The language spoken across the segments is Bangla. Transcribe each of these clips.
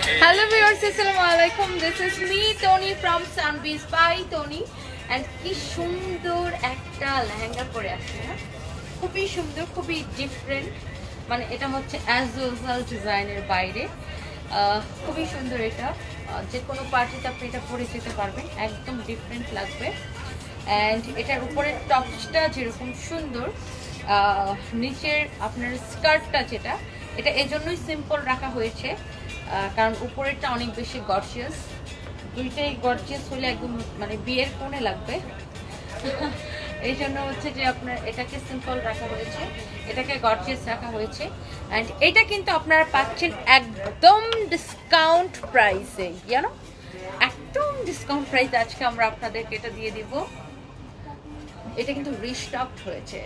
Hello viewers, Assalamualaikum. This is me Tony from Sunbees by Tony and কি সুন্দর একটা লেহেঙ্গা পরে আছে না, খুবই সুন্দর, খুবই ডিফারেন্ট। মানে এটা হচ্ছে অ্যাজ ইউজুয়াল ডিজাইনের বাইরে, খুবই সুন্দর। এটা যে কোনো পার্টিতে আপনি এটা পরে যেতে পারবেন, একদম ডিফারেন্ট লাগবে। অ্যান্ড এটার উপরের টপসটা যেরকম সুন্দর, নিচের আপনার স্কার্টটা যেটা, এটা এজন্যই সিম্পল রাখা হয়েছে, কারণ উপরেরটা অনেক বেশি গর্জিয়াস। দুইটাই গর্জিয়াস হলে একদম মানে বিয়ের কোণে লাগবে। এই জন্য হচ্ছে যে আপনার এটাকে সিম্পল রাখা হয়েছে, এটাকে গর্জিয়াস রাখা হয়েছে। অ্যান্ড এটা কিন্তু আপনারা পাচ্ছেন একদম ডিসকাউন্ট প্রাইসে, জানো, একদম ডিসকাউন্ট প্রাইসে আজকে আমরা আপনাদেরকে এটা দিয়ে দিব। এটা কিন্তু রিস্টকড হয়েছে,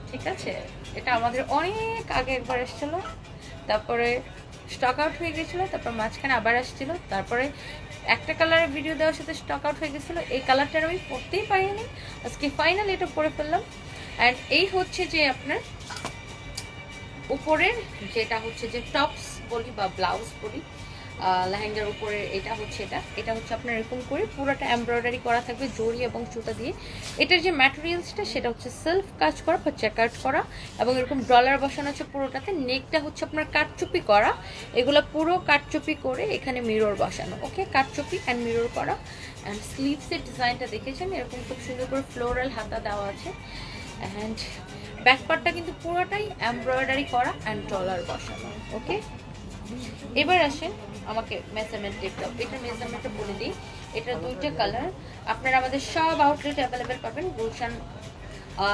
ঠিক আছে? এটা আমাদের অনেক আগে একবার এসেছিল, তারপরে স্টক আউট হয়ে গেছিলো, তারপর মাঝখানে আবার আসছিল, তারপরে একটা কালারের ভিডিও দেওয়ার সাথে স্টক আউট হয়ে গেছিলো। এই কালারটার আমি পরতেই পারিনি, আজকে ফাইনালি এটা পরে ফেললাম। অ্যান্ড এই হচ্ছে যে আপনার উপরের যেটা হচ্ছে যে টপস বলি বা ব্লাউজ বলি, লেহেঙ্গার উপরে এটা হচ্ছে এটা হচ্ছে আপনার এরকম করে পুরোটা এমব্রয়ডারি করা থাকবে জড়ি এবং সুতা দিয়ে। এটার যে ম্যাটেরিয়ালসটা সেটা হচ্ছে সেলফ কাজ করা বা চেকআউট করা, এবং এরকম ডলার বসানো হচ্ছে পুরোটাতে। নেকটা হচ্ছে আপনার কাটচুপি করা, এগুলো পুরো কাটচুপি করে এখানে মিরর বসানো, ওকে, কাটচুপি অ্যান্ড মিরর করা। অ্যান্ড স্লিভসের ডিজাইনটা দেখেছেন, এরকম খুব সুন্দর করে ফ্লোরাল হাতা দেওয়া আছে। অ্যান্ড ব্যাক পার্টটা কিন্তু পুরোটাই এমব্রয়ডারি করা অ্যান্ড ডলার বসানো, ওকে। এবার আসেন, আমাকে মেজারমেন্ট টেপ দাও। এটার মেজারমেন্টটা বলে দিই। এটা দুইটা কালার, আপনারা আমাদের সব আউটলেট অ্যাভেলেবেল পাবেন। গুলশান,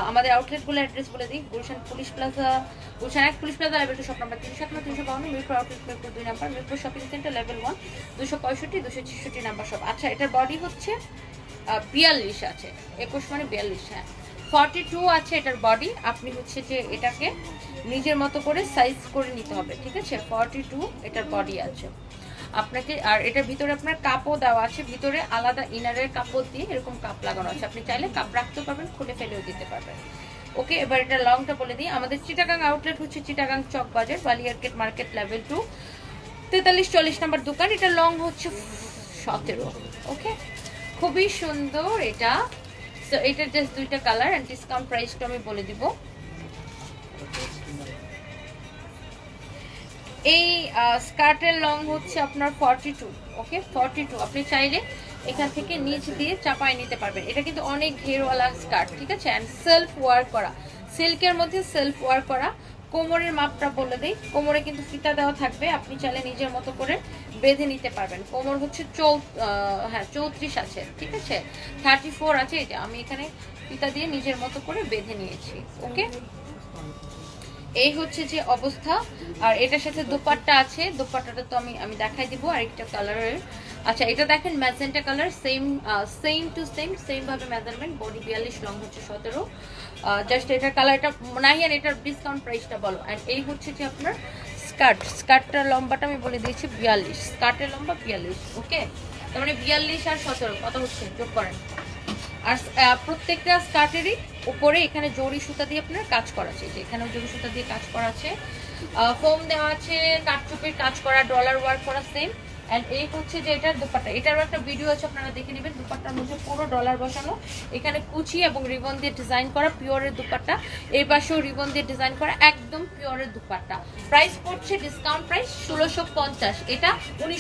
আমাদের আউটলেটগুলো অ্যাড্রেস বলে দিই। Gulshan police plaza, Gulshan 1 police plaza level 2 shop number 357 352, Mirpur outlet Mirpur 2 number, Mirpur shopping centre level 1 265 266 number shop. আচ্ছা, এটার বডি হচ্ছে 42 আছে, 21 মানে 42, হ্যাঁ 42 আছে এটার বডি। আপনি হচ্ছে যে এটাকে নিজের মতো করে সাইজ করে নিতে হবে, ঠিক আছে? 42 এটার বডি আছে আপনাকে। আর এটার ভিতরে আপনার কাপও দেওয়া আছে, ভিতরে আলাদা ইনারের কাপড় দিয়ে এরকম কাপ লাগানো আছে, আপনি চাইলে কাপ রাখতে পারবেন, খুলে ফেলেও দিতে পারবেন, ওকে। এবার এটা লংটা বলে দিই। আমাদের চিটাগাং আউটলেট হচ্ছে চিটাগাং চক বাজার, বালিয়ারকেট মার্কেট লেভেল 2 4340 নাম্বার দোকান। এটা লং হচ্ছে 17, ওকে। খুবই সুন্দর এটা। সো এটার জাস্ট দুইটা কালার অ্যান্ড ডিসকাউন্ট প্রাইসটা আমি বলে দিব। এই স্কার্টের লং হচ্ছে আপনার 42, ওকে 42। আপনি চাইলে এখান থেকে নিচ দিয়ে চাপায় নিতে পারবেন। এটা কিন্তু অনেক ঘেরওয়ালা স্কার্ট, ঠিক আছে? অ্যান্ড সেলফ ওয়ার্ক করা, সিল্কের মধ্যে সেলফ ওয়ার্ক করা। কোমরের মাপটা বলে দিই, কোমরে কিন্তু ফিতা দেওয়া থাকবে, আপনি চাইলে নিজের মতো করে বেঁধে নিতে পারবেন। কোমর হচ্ছে 34 আছে, ঠিক আছে? 34 আছে, এটা আমি এখানে ফিতা দিয়ে নিজের মতো করে বেঁধে নিয়েছি, ওকে। এই হচ্ছে যে অবস্থা। আর এটার সাথে দোপাট্টা আছে, দোপাট্টাটা তো আমি দেখাই দিব আরেকটা কালারের। আচ্ছা, এটা দেখেন magenta colour, same to same ভাবে মেজারমেন্ট, বডি 42, লং হচ্ছে 17। জাস্ট এটার কালারটা নাহিয়ান, এটার ডিসকাউন্ট প্রাইসটা বলো। অ্যান্ড এই হচ্ছে যে আপনার স্কার্টটার লম্বাটা আমি বলে দিয়েছি 42, স্কার্টের লম্বা 42, ওকে। তার মানে 42 আর 17 কত হচ্ছে, যোগ করেন। আর প্রত্যেকটা স্কার্টেরই উপরে এখানে জড়ি সুতা দিয়ে আপনার কাজ করা আছে, যে এখানেও জড়ি সুতা দিয়ে কাজ করা আছে, ফোম দেওয়া আছে, কাঠচুপির কাজ করা, ডলার ওয়ার্ক করা সেম। অ্যান্ড এই হচ্ছে যে এটার দুপাট্টা, এটারও একটা ভিডিও আছে, আপনারা দেখে নেবেন। দুপাট্টার মধ্যে পুরো ডলার বসানো, এখানে কুচি এবং রিবন দিয়ে ডিজাইন করা পিওরের দুপাট্টা, এই পাশেও রিবন দিয়ে ডিজাইন করা একদম পিওরের দুপাট্টা। প্রাইস পড়ছে ডিসকাউন্ট প্রাইস 1650, এটা